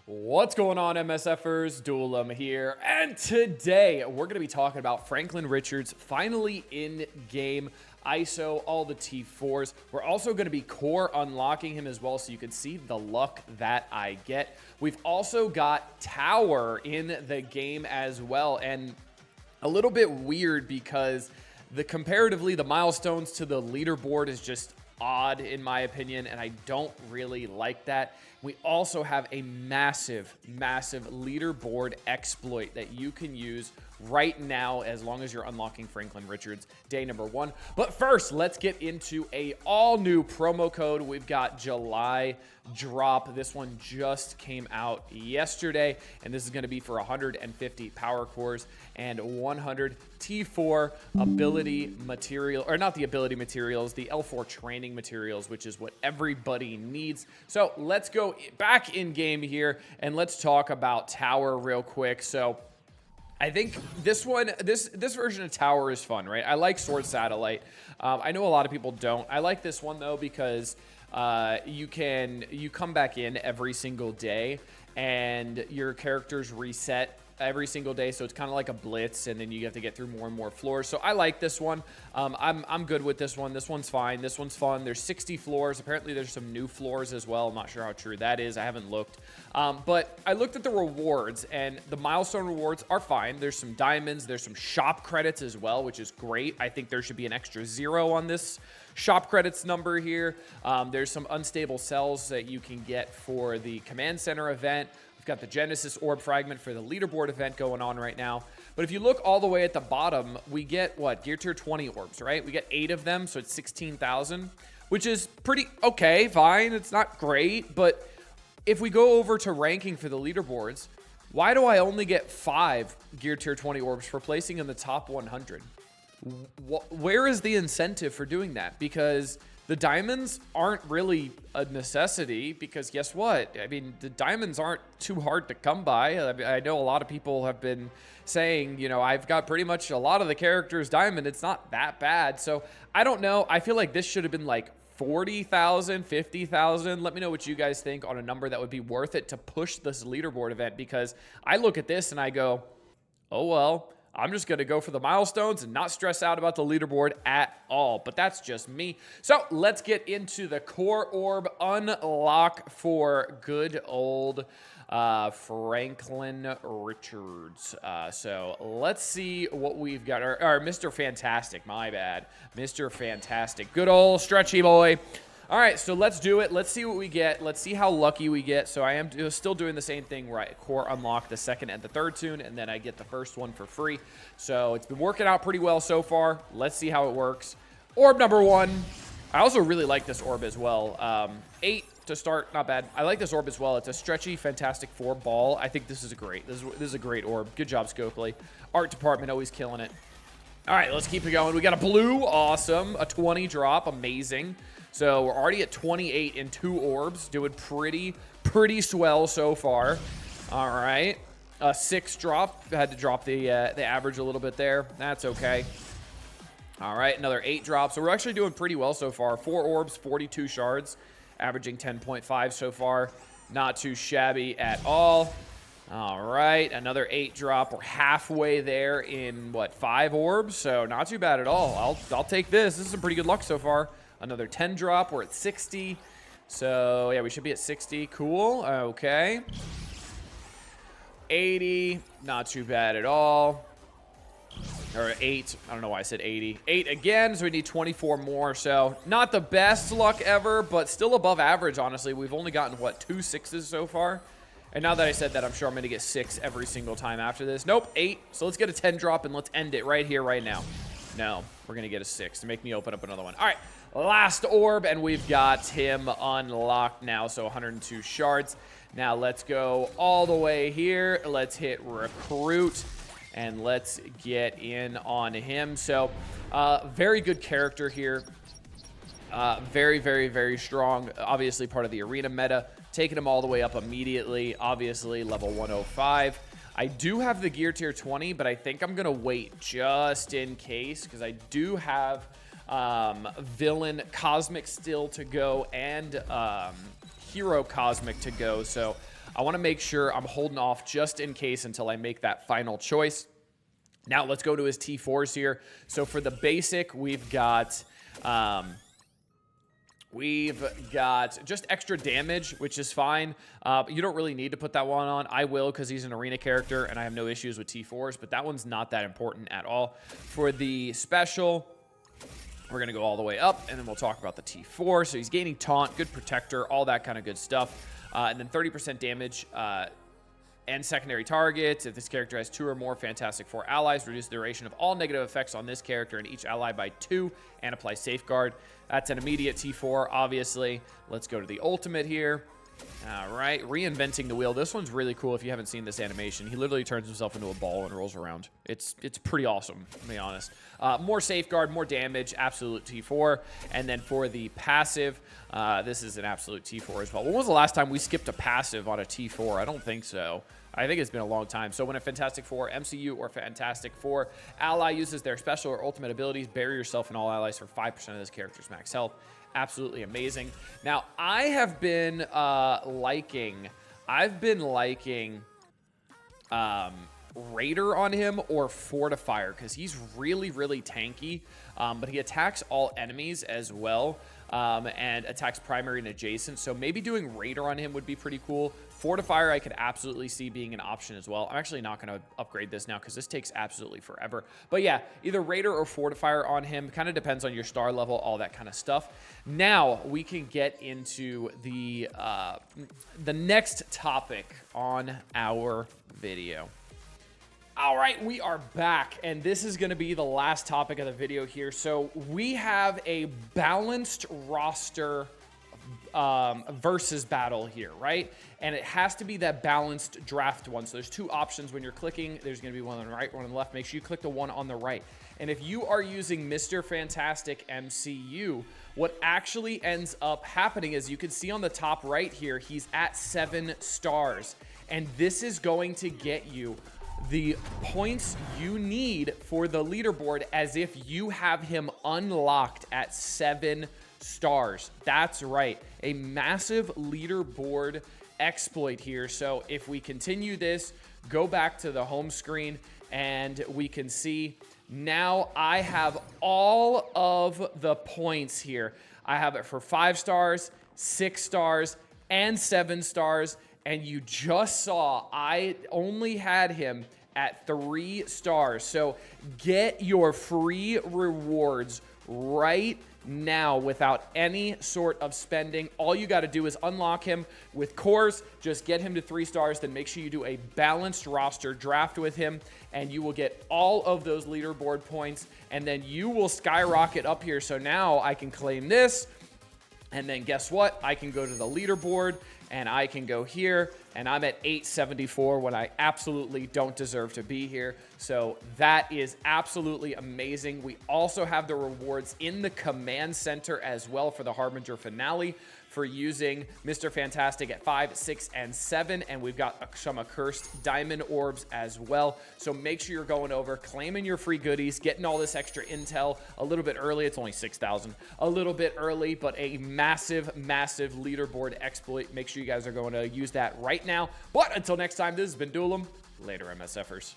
What's going on, MSFers? Duelam here, and today we're going to be talking about Franklin Richards finally in game. ISO, all the T4s. We're also going to be core unlocking him as well, so you can see the luck that I get. We've also got Tower in the game as well, and a little bit weird because comparatively the milestones to the leaderboard is just odd in my opinion, and I don't really like that. We also have a massive leaderboard exploit that you can use right now as long as you're unlocking Franklin Richards day number 1. But first, let's get into a all new promo code. We've got July drop. This one just came out yesterday, and this is going to be for 150 power cores and 100 T4 ability material, or not the ability materials, the L4 training materials, which is what everybody needs. So let's go back in game here and let's talk about Tower real quick. So I think this version of Tower is fun, right? I like Sword Satellite. I know a lot of people don't. I like this one though because you come back in every single day and your characters reset every single day, so it's kind of like a blitz, and then you have to get through more and more floors. So I like this one. I'm good with this one. This one's fine. This one's fun. There's 60 floors. Apparently there's some new floors as well. I'm not sure how true that is. I haven't looked. But I looked at the rewards, and the milestone rewards are fine. There's some diamonds. There's some shop credits as well, which is great. I think there should be an extra 0 on this shop credits number here. There's some unstable cells that you can get for the command center event. We've got the Genesis Orb Fragment for the leaderboard event going on right now. But if you look all the way at the bottom, we get, what, Gear Tier 20 orbs, right? We get 8 of them, so it's 16,000, which is pretty okay, fine. It's not great, but if we go over to ranking for the leaderboards, why do I only get 5 Gear Tier 20 orbs for placing in the top 100? Where is the incentive for doing that? Because the diamonds aren't really a necessity, because guess what? I mean, the diamonds aren't too hard to come by. I know a lot of people have been saying, you know, I've got pretty much a lot of the characters diamond. It's not that bad. So I don't know. I feel like this should have been like 40,000, 50,000. Let me know what you guys think on a number that would be worth it to push this leaderboard event, because I look at this and I go, oh, well, I'm just going to go for the milestones and not stress out about the leaderboard at all. But that's just me. So let's get into the core orb unlock for good old Franklin Richards. So let's see what we've got. Or Mr. Fantastic, my bad. Mr. Fantastic. Good old stretchy boy. All right, so let's do it. Let's see what we get. Let's see how lucky we get. So I am still doing the same thing, right? Core unlock the second and the third tune, and then I get the first one for free. So it's been working out pretty well so far. Let's see how it works. Orb number 1. I also really like this orb as well. 8 to start, not bad. I like this orb as well. It's a stretchy, fantastic 4 ball. I think this is this is a great orb. Good job, Scopely. Art department always killing it. All right, let's keep it going. We got a blue, awesome. A 20 drop, amazing. So we're already at 28 in 2 orbs, doing pretty swell so far. All right, a 6 drop. Had to drop the average a little bit there. That's okay. All right, another 8 drop. So we're actually doing pretty well so far. 4 orbs, 42 shards, averaging 10.5 so far. Not too shabby at all. All right, another 8 drop. We're halfway there in, what, 5 orbs? So not too bad at all. I'll take this. This is some pretty good luck so far. Another 10 drop. We're at 60. So, yeah, we should be at 60. Cool. Okay. 80. Not too bad at all. Or 8. I don't know why I said 80. 8 again, so we need 24 more. So, not the best luck ever, but still above average, honestly. We've only gotten, what, 2 6s so far? And now that I said that, I'm sure I'm going to get 6 every single time after this. Nope, 8. So, let's get a 10 drop, and let's end it right here, right now. No, we're going to get a 6 to make me open up another one. All right. Last orb, and we've got him unlocked now, so 102 shards. Now let's go all the way here. Let's hit recruit, and let's get in on him. So very good character here. Very strong. Obviously part of the arena meta. Taking him all the way up immediately. Obviously level 105. I do have the gear tier 20, but I think I'm going to wait just in case, because I do have villain cosmic still to go and hero cosmic to go. So I want to make sure I'm holding off just in case until I make that final choice. Now let's go to his T4s here. So for the basic, we've got just extra damage, which is fine. You don't really need to put that one on. I will because he's an arena character and I have no issues with T4s, but that one's not that important at all. For the special, we're going to go all the way up, and then we'll talk about the T4. So he's gaining taunt, good protector, all that kind of good stuff. And then 30% damage and secondary targets. If this character has 2 or more Fantastic Four allies, reduce the duration of all negative effects on this character and each ally by 2, and apply Safeguard. That's an immediate T4, obviously. Let's go to the ultimate here. All right, reinventing the wheel. This one's really cool if you haven't seen this animation. He literally turns himself into a ball and rolls around. It's pretty awesome, to be honest. More Safeguard, more damage, absolute T4. And then for the passive, this is an absolute T4 as well. When was the last time we skipped a passive on a T4? I don't think so. I think it's been a long time. So when a Fantastic Four, MCU, or Fantastic Four ally uses their special or ultimate abilities, bury yourself in all allies for 5% of this character's max health. Absolutely amazing. Now, I have been liking Raider on him or Fortifier because he's really, really tanky, but he attacks all enemies as well. And attacks primary and adjacent. So maybe doing Raider on him would be pretty cool. Fortifier I could absolutely see being an option as well. I'm actually not going to upgrade this now because this takes absolutely forever. But yeah, either Raider or Fortifier on him. Kind of depends on your star level, all that kind of stuff. Now we can get into the next topic on our video. All right, we are back, and this is going to be the last topic of the video here. So we have a balanced roster versus battle here, right? And it has to be that balanced draft one. So there's 2 options when you're clicking. There's going to be one on the right, one on the left. Make sure you click the one on the right. And if you are using Mr. Fantastic MCU, what actually ends up happening is you can see on the top right here, he's at 7 stars. And this is going to get you the points you need for the leaderboard as if you have him unlocked at 7 stars. That's right, a massive leaderboard exploit here. So if we continue this, go back to the home screen, and we can see now I have all of the points here. I have it for 5 stars, 6 stars, and 7 stars. And you just saw I only had him at 3 stars. So get your free rewards right now without any sort of spending. All you got to do is unlock him with cores. Just get him to 3 stars. Then make sure you do a balanced roster draft with him, and you will get all of those leaderboard points. And then you will skyrocket up here. So now I can claim this. And then guess what? I can go to the leaderboard, and I can go here, and I'm at 874 when I absolutely don't deserve to be here. So that is absolutely amazing. We also have the rewards in the command center as well for the Harbinger finale for using Mr. Fantastic at 5, 6, and 7. And we've got some accursed diamond orbs as well. So make sure you're going over, claiming your free goodies, getting all this extra intel a little bit early. It's only 6,000, a little bit early, but a massive, massive leaderboard exploit. Make sure you guys are going to use that right now. But until next time, this has been Duelim. Later, MSFers.